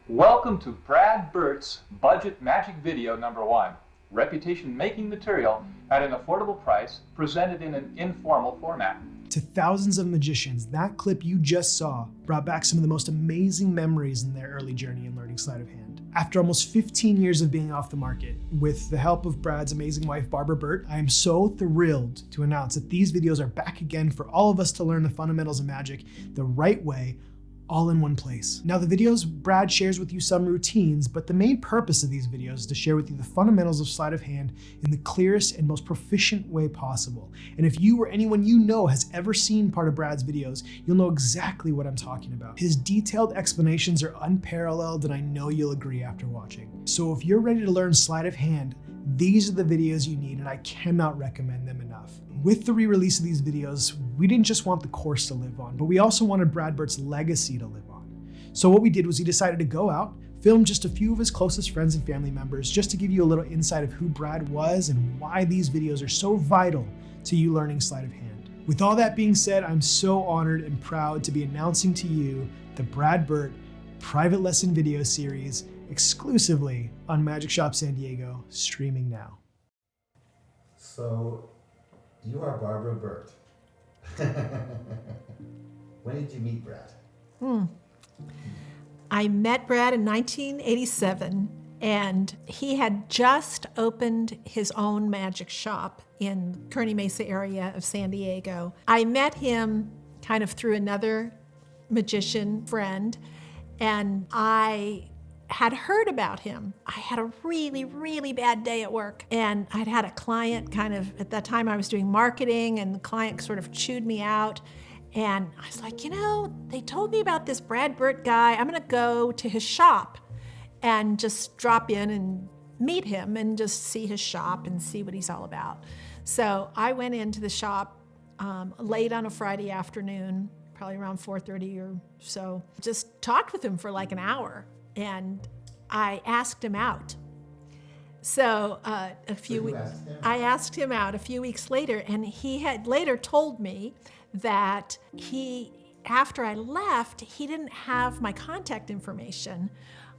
Welcome to Burt's Budget Magic Video number 1. Reputation making material at an affordable price presented in an informal format. To thousands of magicians, that clip you just saw brought back some of the most amazing memories in their early journey in learning sleight of hand. After almost 15 years of being off the market, with the help of Brad's amazing wife, Barbara Burt, I am so thrilled to announce that these videos are back again for all of us to learn the fundamentals of magic the right way, all in one place. Now, the videos, Brad shares with you some routines, but the main purpose of these videos is to share with you the fundamentals of sleight of hand in the clearest and most proficient way possible. And if you or anyone you know has ever seen part of Brad's videos, you'll know exactly what I'm talking about. His detailed explanations are unparalleled, and I know you'll agree after watching. So if you're ready to learn sleight of hand, these are the videos you need, and I cannot recommend them enough. With the re-release of these videos, we didn't just want the course to live on, but we also wanted Brad Burt's legacy to live on. So what we did was he decided to go out, film just a few of his closest friends and family members, just to give you a little insight of who Brad was and why these videos are so vital to you learning sleight of hand. With all that being said, I'm so honored and proud to be announcing to you the Brad Burt Private Lesson Video Series exclusively on Magic Shop San Diego, streaming now. So, you are Barbara Burt. When did you meet Brad? I met Brad in 1987, and he had just opened his own magic shop in Kearny Mesa area of San Diego. I met him kind of through another magician friend, and I had heard about him. I had a really, really bad day at work, and I'd had a client kind of, at that time I was doing marketing, and the client sort of chewed me out. And I was like, they told me about this Brad Burt guy. I'm gonna go to his shop and just drop in and meet him and just see his shop and see what he's all about. So I went into the shop late on a Friday afternoon, probably around 4:30 or so, just talked with him for like an hour. And I asked him out. So I asked him out a few weeks later, and he had later told me that after I left, he didn't have my contact information.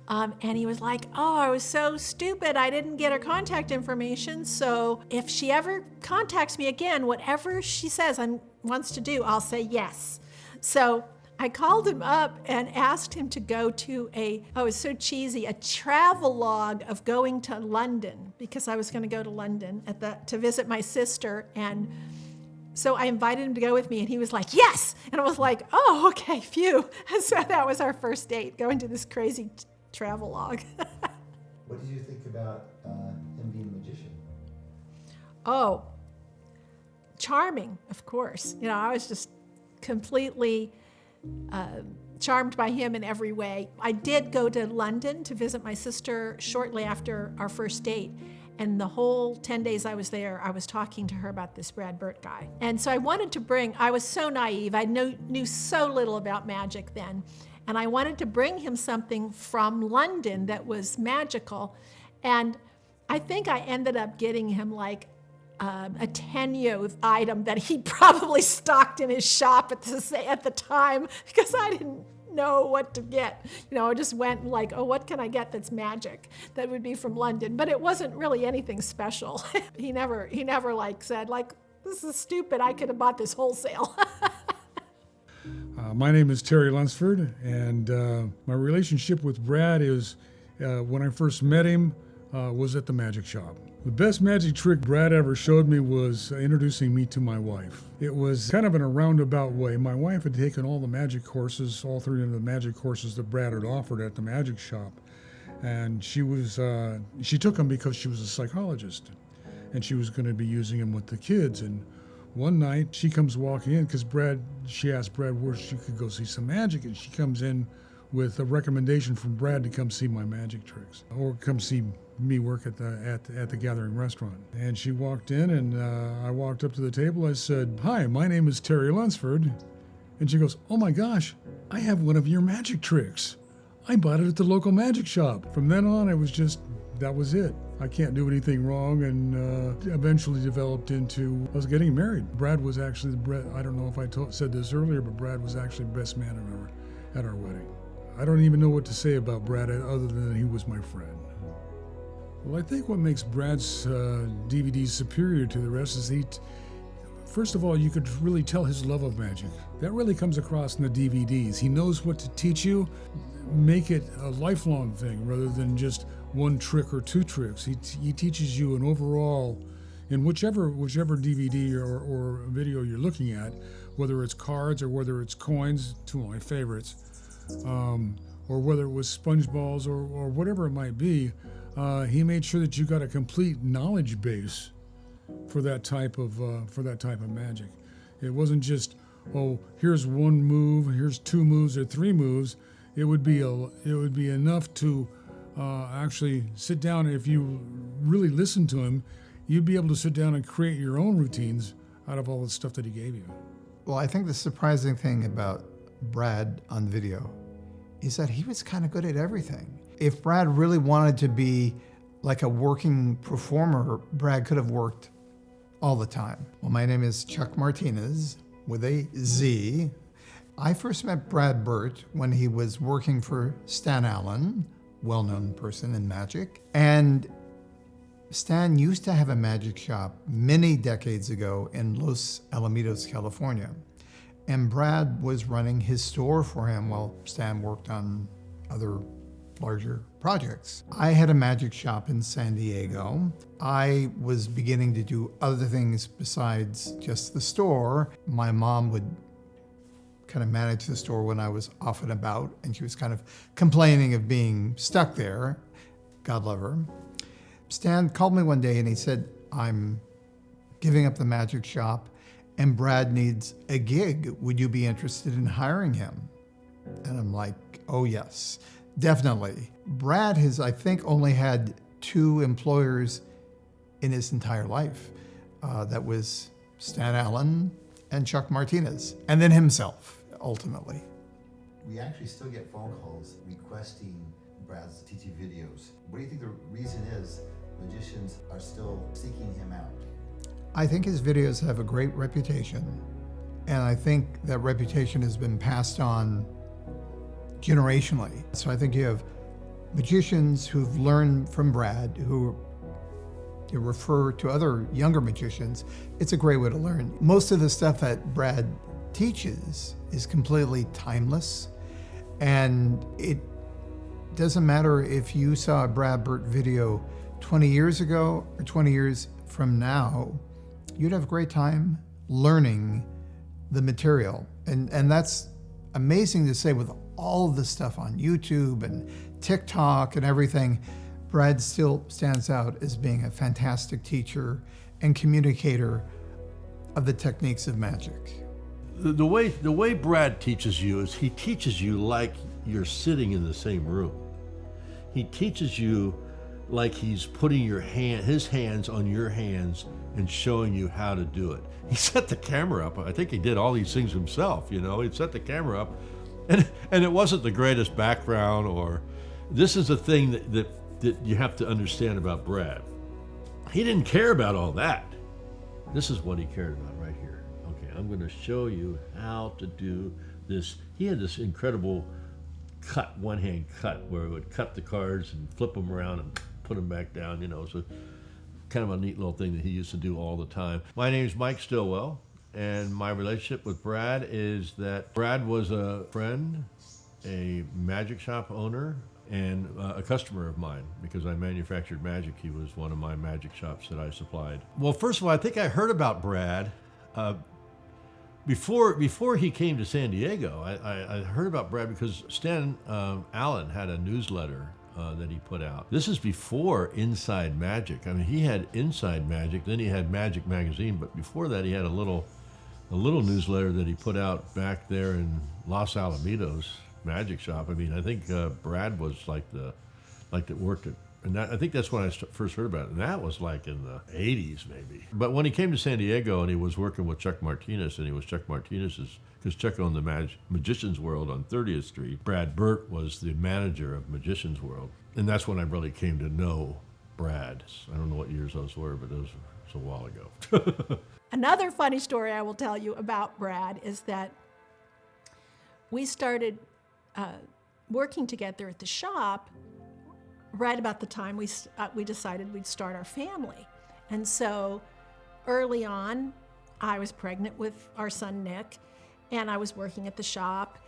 And he was like, oh, I was so stupid. I didn't get her contact information. So if she ever contacts me again, whatever she says wants to do, I'll say yes. So I called him up and asked him to go to it was so cheesy, a travel log of going to London, because I was going to go to London to visit my sister. And so I invited him to go with me, and he was like, yes. And I was like, oh, okay, phew. And so that was our first date, going to this crazy travel log. What did you think about him being a magician? Oh, charming, of course. I was just completely charmed by him in every way. I did go to London to visit my sister shortly after our first date. And the whole 10 days I was there, I was talking to her about this Brad Burt guy. And so I was so naive. I knew so little about magic then. And I wanted to bring him something from London that was magical. And I think I ended up getting him like a Tenyo item that he probably stocked in his shop at the time, because I didn't know what to get. I just went like, oh, what can I get that's magic that would be from London? But it wasn't really anything special. He never like said like, this is stupid, I could have bought this wholesale. My name is Terry Lunsford, and my relationship with Brad is, when I first met him, was at the magic shop. The best magic trick Brad ever showed me was introducing me to my wife. It was kind of in a roundabout way. My wife had taken all the magic courses, all three of the magic courses that Brad had offered at the magic shop. And she took them because she was a psychologist, and she was going to be using them with the kids. And one night she comes walking in because she asked Brad where she could go see some magic, and she comes in with a recommendation from Brad to come see my magic tricks, or come see me work at the Gathering restaurant. And she walked in, and I walked up to the table. I said, "Hi, my name is Terry Lunsford." And she goes, "Oh my gosh, I have one of your magic tricks. I bought it at the local magic shop." From then on, that was it. I can't do anything wrong, and eventually developed into us getting married. Brad was actually I don't know if I said this earlier, but Brad was actually the best man at our wedding. I don't even know what to say about Brad other than he was my friend. Well, I think what makes Brad's DVDs superior to the rest is first of all, you could really tell his love of magic. That really comes across in the DVDs. He knows what to teach you, make it a lifelong thing rather than just one trick or two tricks. He teaches you an overall, in whichever DVD or video you're looking at, whether it's cards or whether it's coins, two of my favorites, or whether it was sponge balls or whatever it might be, he made sure that you got a complete knowledge base for that type of magic. It wasn't just, oh, here's one move, here's two moves or three moves. It would be enough to actually sit down. If you really listen to him, you'd be able to sit down and create your own routines out of all the stuff that he gave you. Well, I think the surprising thing about Brad on video is that he was kind of good at everything. If Brad really wanted to be like a working performer, Brad could have worked all the time. Well, my name is Chuck Martinez with a Z. I first met Brad Burt when he was working for Stan Allen, well-known person in magic. And Stan used to have a magic shop many decades ago in Los Alamitos, California. And Brad was running his store for him while Stan worked on other larger projects. I had a magic shop in San Diego. I was beginning to do other things besides just the store. My mom would kind of manage the store when I was off and about, and she was kind of complaining of being stuck there. God love her. Stan called me one day and he said, I'm giving up the magic shop and Brad needs a gig. Would you be interested in hiring him? And I'm like, oh yes, definitely. Brad has, I think, only had two employers in his entire life. That was Stan Allen and Chuck Martinez, and then himself, ultimately. We actually still get phone calls requesting Brad's teaching videos. What do you think the reason is magicians are still seeking him out? I think his videos have a great reputation, and I think that reputation has been passed on generationally. So I think you have magicians who've learned from Brad, who refer to other younger magicians. It's a great way to learn. Most of the stuff that Brad teaches is completely timeless, and it doesn't matter if you saw a Brad Burt video 20 years ago or 20 years from now, you'd have a great time learning the material. And that's amazing to say with all of the stuff on YouTube and TikTok and everything. Brad still stands out as being a fantastic teacher and communicator of the techniques of magic. The way Brad teaches you is he teaches you like you're sitting in the same room. He teaches you like he's putting his hands on your hands and showing you how to do it. He set the camera up. I think he did all these things himself, you know. He'd set the camera up, and it wasn't the greatest background. Or this is the thing that you have to understand about Brad. He didn't care about all that. This is what he cared about right here. Okay, I'm going to show you how to do this. He had this incredible one-hand cut, where he would cut the cards and flip them around and put them back down, you know. So kind of a neat little thing that he used to do all the time. My name is Mike Stillwell, and my relationship with Brad is that Brad was a friend, a magic shop owner, and a customer of mine. Because I manufactured magic, he was one of my magic shops that I supplied. Well, first of all, I think I heard about Brad before he came to San Diego. I heard about Brad because Stan Allen had a newsletter that he put out. This is before Inside Magic. I mean, he had Inside Magic, then he had Magic Magazine, but before that he had a little newsletter that he put out back there in Los Alamitos magic shop. I mean, I think Brad was like that worked at, and I think that's when I first heard about it, and that was like in the 80s maybe. But when he came to San Diego and he was working with Chuck Martinez, and he was Chuck Martinez's, because Chuck owned the Magician's World on 30th Street, Brad Burt was the manager of Magician's World, and that's when I really came to know Brad. I don't know what years those were, but those was a while ago. Another funny story I will tell you about Brad is that we started working together at the shop right about the time we decided we'd start our family. And so early on, I was pregnant with our son Nick, and I was working at the shop,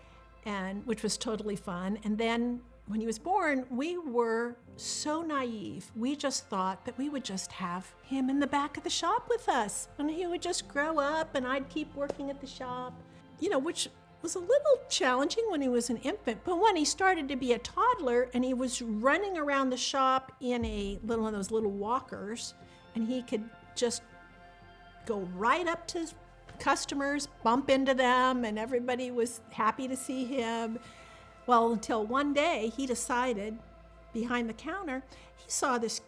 which was totally fun. And then when he was born, we were so naive. We just thought that we would just have him in the back of the shop with us, and he would just grow up and I'd keep working at the shop, which was a little challenging when he was an infant. But when he started to be a toddler and he was running around the shop in one of those little walkers, and he could just go right up to customers, bump into them, and everybody was happy to see him. Well, until one day he decided, behind the counter, he saw this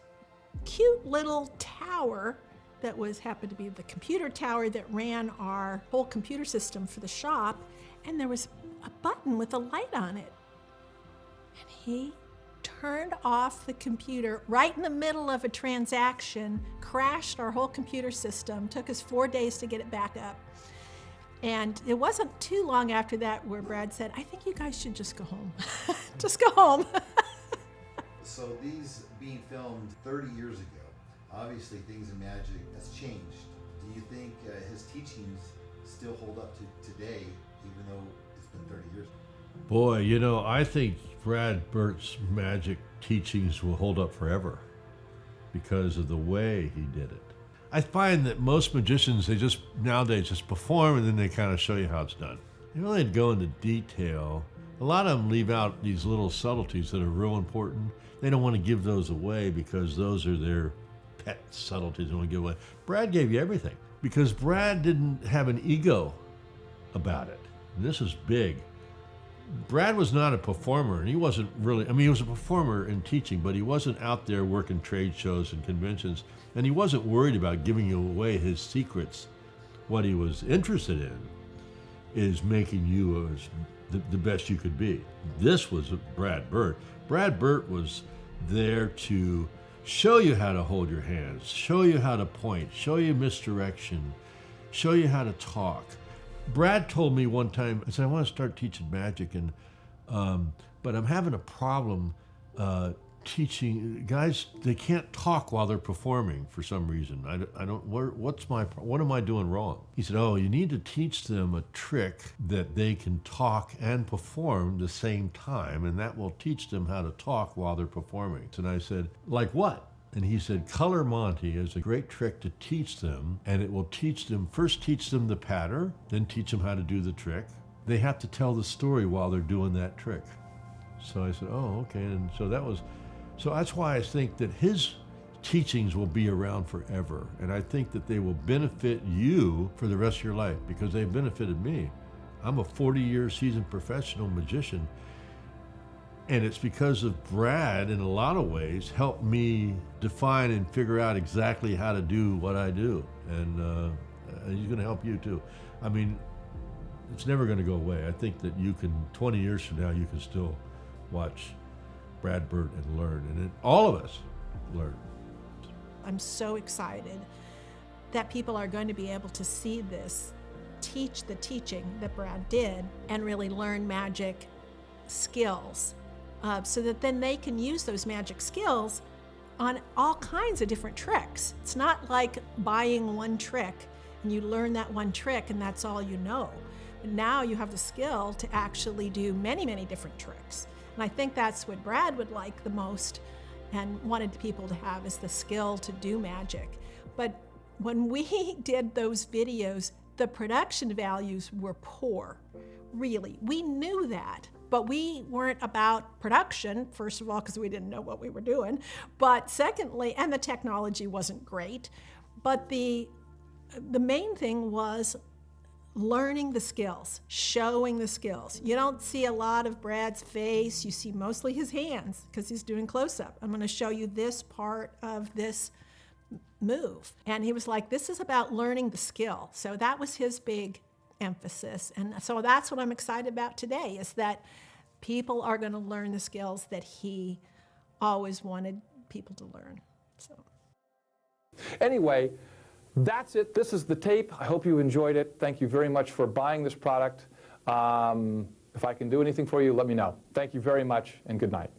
cute little tower that happened to be the computer tower that ran our whole computer system for the shop, and there was a button with a light on it. And he turned off the computer right in the middle of a transaction, crashed our whole computer system, took us 4 days to get it back up. And it wasn't too long after that where Brad said, I think you guys should just go home. Just go home. So these being filmed 30 years ago, obviously things in magic has changed. Do you think his teachings still hold up to today, even though it's been 30 years? Boy, I think Burt's magic teachings will hold up forever because of the way he did it. I find that most magicians, they nowadays just perform and then they kind of show you how it's done. They really go into detail. A lot of them leave out these little subtleties that are real important. They don't want to give those away because those are their pet subtleties they want to give away. Brad gave you everything because Brad didn't have an ego about it. And this is big. Brad was not a performer, and he wasn't really, he was a performer in teaching, but he wasn't out there working trade shows and conventions, and he wasn't worried about giving you away his secrets. What he was interested in is making you the best you could be. This was Brad Burt. Brad Burt was there to show you how to hold your hands, show you how to point, show you misdirection, show you how to talk. Brad told me one time, I said, I want to start teaching magic, but I'm having a problem teaching guys. They can't talk while they're performing for some reason. I don't. What am I doing wrong? He said, oh, you need to teach them a trick that they can talk and perform the same time, and that will teach them how to talk while they're performing. And I said, like what? And he said, Color Monte is a great trick to teach them, and it will first teach them the pattern, then teach them how to do the trick. They have to tell the story while they're doing that trick. So I said, oh, okay. And so that's why I think that his teachings will be around forever. And I think that they will benefit you for the rest of your life because they benefited me. I'm a 40-year seasoned professional magician. And it's because of Brad, in a lot of ways, helped me define and figure out exactly how to do what I do. And he's going to help you too. It's never going to go away. I think that 20 years from now, you can still watch Brad Burt and learn. And all of us learn. I'm so excited that people are going to be able to see this, teach the teaching that Brad did, and really learn magic skills. So that then they can use those magic skills on all kinds of different tricks. It's not like buying one trick and you learn that one trick and that's all you know. But now you have the skill to actually do many, many different tricks. And I think that's what Brad would like the most and wanted people to have, is the skill to do magic. But when we did those videos, the production values were poor, really. We knew that. But we weren't about production, first of all, because we didn't know what we were doing. But secondly, and the technology wasn't great. But the main thing was learning the skills, showing the skills. You don't see a lot of Brad's face. You see mostly his hands because he's doing close-up. I'm going to show you this part of this move. And he was like, this is about learning the skill. So that was his big emphasis. And so that's what I'm excited about today, is that people are going to learn the skills that he always wanted people to learn. So Anyway, that's it. This is the tape. I hope you enjoyed it. Thank you very much for buying this product. If I can do anything for you, let me know. Thank you very much, and good night.